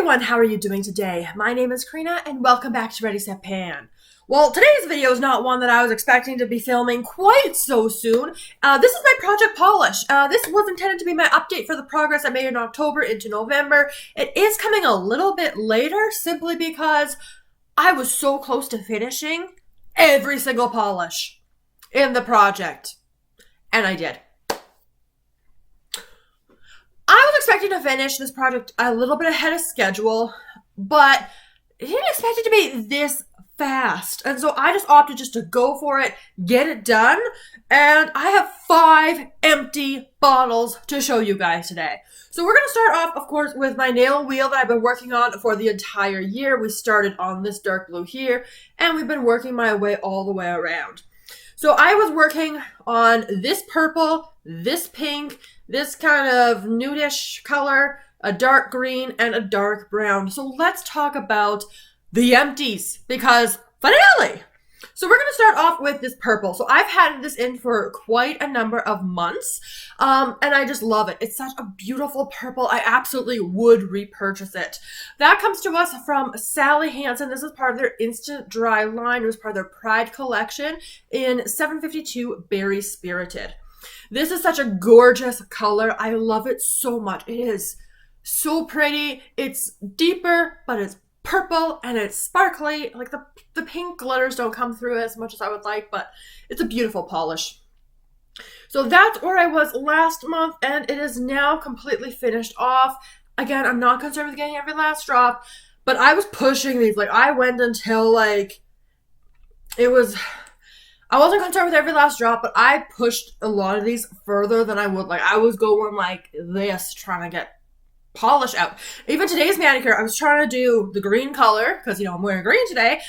everyone, how are you doing today? My name is Karina and welcome back to Ready Set Pan. Well, today's video is not one that I was expecting to be filming quite so soon. This is my project polish. This was intended to be my update for the progress I made in October into November. It is coming a little bit later simply because I was so close to finishing every single polish in the project. And I did. I was expecting to finish this project a little bit ahead of schedule, but I didn't expect it to be this fast. And so I just opted just to go for it, get it done, and I have 5 empty bottles to show you guys today. So we're going to start off, of course, with my nail wheel that I've been working on for the entire year. We started on this dark blue here, and we've been working my way all the way around. So I was working on this purple, this pink, this kind of nudish color, a dark green, and a dark brown. So let's talk about the empties, because finale! So we're going to start off with this purple. So I've had this in for quite a number of months, and I just love it. It's such a beautiful purple. I absolutely would repurchase it. That comes to us from Sally Hansen. This is part of their Insta-Dri line. It was part of their Pride collection in 752 Berry Spirited. This is such a gorgeous color. I love it so much. It is so pretty. It's deeper, but it's purple and it's sparkly. Like the pink glitters don't come through as much as I would like, but it's a beautiful polish. So that's where I was last month, and it is now completely finished off. Again, I'm not concerned with getting every last drop, but I was pushing these. Like, I went until like I wasn't concerned with every last drop, but I pushed a lot of these further than I would. Like, I was going like this, trying to get polish out. Even today's manicure, I was trying to do the green color, because, I'm wearing green today.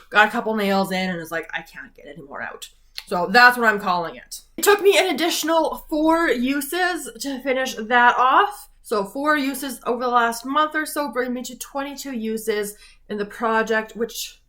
Got a couple nails in, and it's like, I can't get any more out. So that's what I'm calling it. It took me an additional 4 uses to finish that off. So 4 uses over the last month or so bring me to 22 uses in the project, which...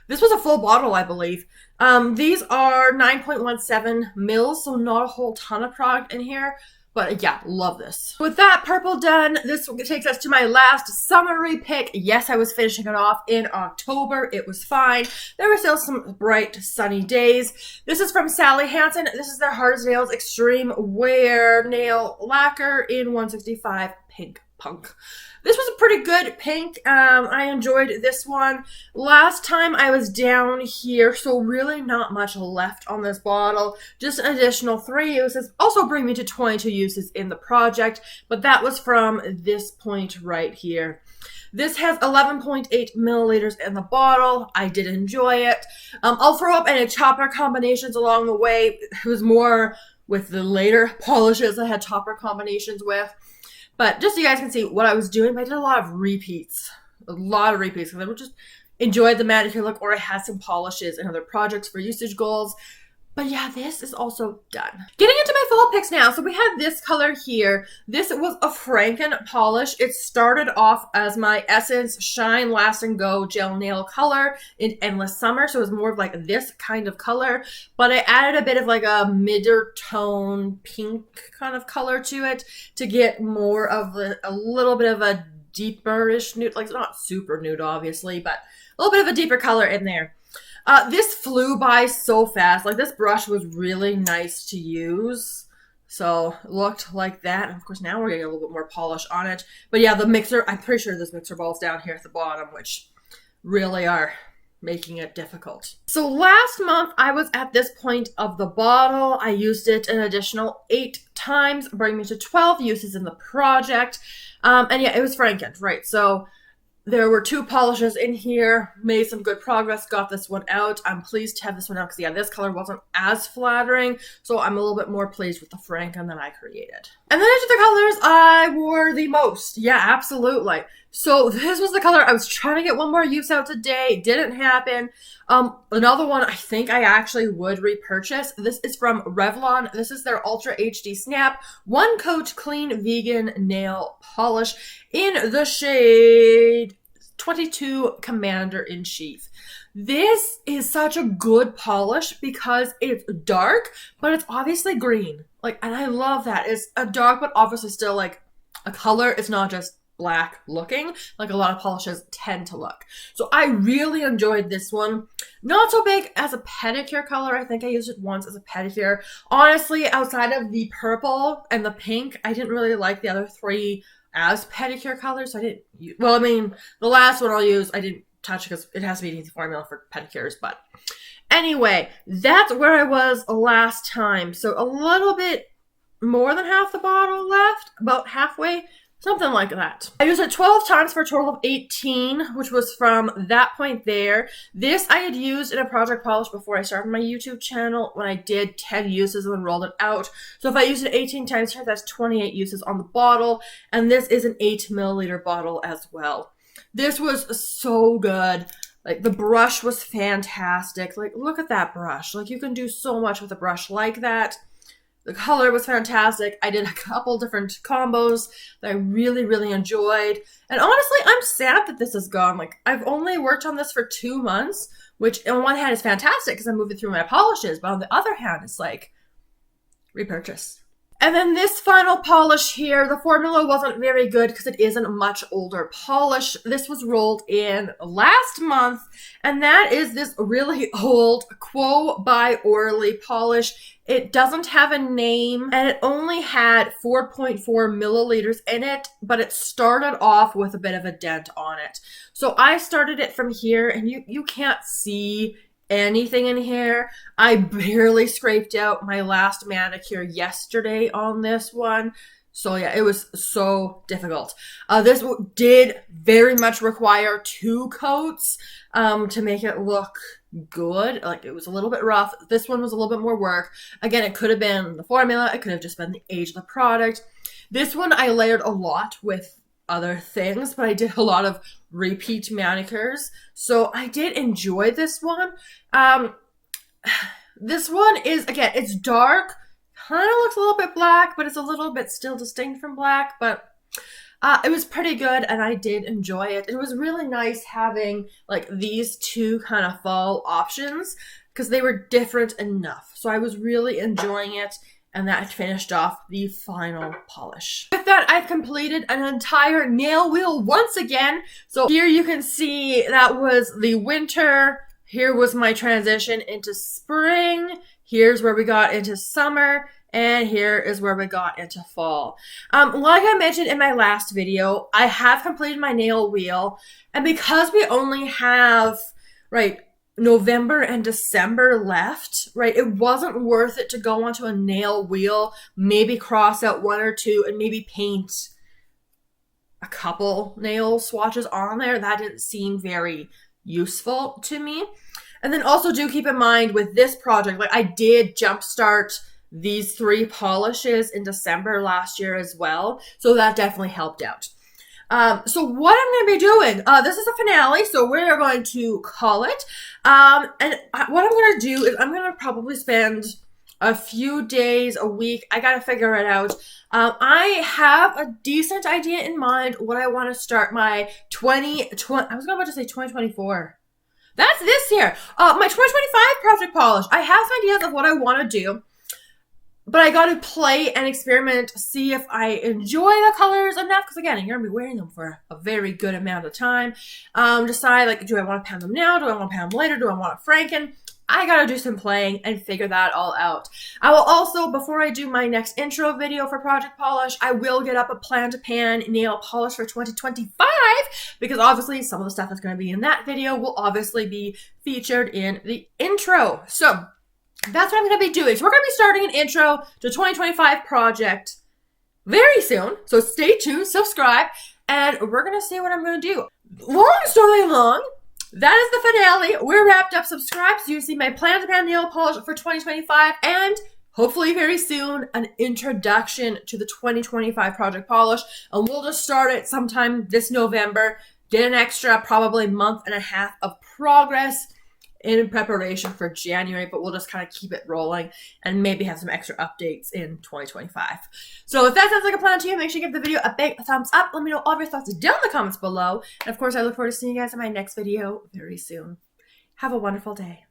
this was a full bottle, I believe. These are 9.17 mils, so not a whole ton of product in here. But yeah, love this. With that purple done, this takes us to my last summery pick. Yes, I was finishing it off in October. It was fine. There were still some bright, sunny days. This is from Sally Hansen. This is their Hard as Nails Extreme Wear Nail Lacquer in 165 Pink Punk. This was a pretty good pink. I enjoyed this one. Last time I was down here, so really not much left on this bottle. Just an additional 3 uses. Also bring me to 22 uses in the project, but that was from this point right here. This has 11.8 milliliters in the bottle. I did enjoy it. I'll throw up any topper combinations along the way. It was more with the later polishes I had topper combinations with. But just so you guys can see what I was doing, I did a lot of repeats. Because I would just enjoy the manicure look, or I had some polishes and other projects for usage goals. But yeah, this is also done. Getting into my fall picks now. So we had this color here. This was a Fraken polish. It started off as my Essence Shine Last and Go gel nail color in Endless Summer. So it was more of like this kind of color. But I added a bit of like a midder tone pink kind of color to it to get more of a little bit of a deeper-ish nude. Like, it's not super nude, obviously, but a little bit of a deeper color in there. This flew by so fast. Like, this brush was really nice to use. So, it looked like that. And of course, now we're getting a little bit more polish on it. But yeah, the mixer, I'm pretty sure this mixer ball's down here at the bottom, which really are making it difficult. So last month, I was at this point of the bottle. I used it an additional 8 times, bringing me to 12 uses in the project. And yeah, it was Fraken, right? So there were 2 polishes in here, made some good progress, got this one out. I'm pleased to have this one out because, yeah, this color wasn't as flattering, so I'm a little bit more pleased with the Fraken that I created. And then into the colors I wore the most. Yeah, absolutely. So this was the color I was trying to get one more use out today. Didn't happen. Another one I think I actually would repurchase. This is from Revlon. This is their Ultra HD Snap One Coat Clean Vegan Nail Polish in the shade 22 Commander in Chief. This is such a good polish because it's dark, but it's obviously green. Like, and I love that. It's a dark, but obviously still like a color. It's not just black looking, like a lot of polishes tend to look. So I really enjoyed this one. Not so big as a pedicure color. I think I used it once as a pedicure. Honestly, outside of the purple and the pink, I didn't really like the other three as pedicure colors. So I didn't use, well, I mean, the last one I'll use, I didn't touch because it has to be an easy formula for pedicures. But anyway, that's where I was last time. So a little bit more than half the bottle left, about halfway. Something like that. I used it 12 times for a total of 18, which was from that point there. This I had used in a project polish before I started my YouTube channel when I did 10 uses and then rolled it out. So if I used it 18 times here, that's 28 uses on the bottle. And this is an 8 milliliter bottle as well. This was so good. Like, the brush was fantastic. Like, look at that brush. Like, you can do so much with a brush like that. The color was fantastic. I did a couple different combos that I really, really enjoyed. And honestly, I'm sad that this is gone. Like, I've only worked on this for 2 months, which on one hand is fantastic because I'm moving through my polishes, but on the other hand, it's like, repurchase. And then this final polish here, the formula wasn't very good because it isn't a much older polish. This was rolled in last month, and that is this really old Quo By Orly polish. It doesn't have a name, and it only had 4.4 milliliters in it, but it started off with a bit of a dent on it. So I started it from here, and you can't see anything in here. I barely scraped out my last manicure yesterday on this one. So yeah, it was so difficult. This did very much require 2 coats to make it look good. Like, it was a little bit rough. This one was a little bit more work. Again, it could have been the formula. It could have just been the age of the product. This one I layered a lot with other things, but I did a lot of repeat manicures. So I did enjoy this one. This one is, again, it's dark. Kind of looks a little bit black, but it's a little bit still distinct from black. But it was pretty good, and I did enjoy it. It was really nice having like these 2 kind of fall options because they were different enough. So I was really enjoying it. And that finished off the final polish. With that, I've completed an entire nail wheel once again. So here you can see that was the winter. Here was my transition into spring. Here's where we got into summer. And here is where we got into fall. Like I mentioned in my last video, I have completed my nail wheel. And because we only have, November and December left, it wasn't worth it to go onto a nail wheel, maybe cross out 1 or 2, and maybe paint a couple nail swatches on there. That didn't seem very useful to me. And then also do keep in mind with this project, I did jumpstart these 3 polishes in December last year as well. So that definitely helped out. So what I'm going to be doing, this is a finale, so we're going to call it. And what I'm going to do is I'm going to probably spend a few days, a week. I got to figure it out. I have a decent idea in mind what I want to start my 2020, I was about to say 2024. That's this here. My 2025 project polish. I have some ideas of what I want to do. But I got to play and experiment, see if I enjoy the colors enough. Because again, you're going to be wearing them for a very good amount of time. Decide, do I want to pan them now? Do I want to pan them later? Do I want a Fraken? I got to do some playing and figure that all out. I will also, before I do my next intro video for Project Polish, I will get up a plan to pan nail polish for 2025. Because obviously, some of the stuff that's going to be in that video will obviously be featured in the intro. So that's what I'm going to be doing. So we're going to be starting an intro to 2025 project very soon. So stay tuned, subscribe, and we're going to see what I'm going to do. Long story long, that is the finale. We're wrapped up. Subscribe so you see my plan to pan nail polish for 2025 and hopefully very soon an introduction to the 2025 project polish. And we'll just start it sometime this November. Get an extra probably month and a half of progress in preparation for January, but we'll just kind of keep it rolling and maybe have some extra updates in 2025. So if that sounds like a plan to you, make sure you give the video a big thumbs up. Let me know all of your thoughts down in the comments below. And of course, I look forward to seeing you guys in my next video very soon. Have a wonderful day.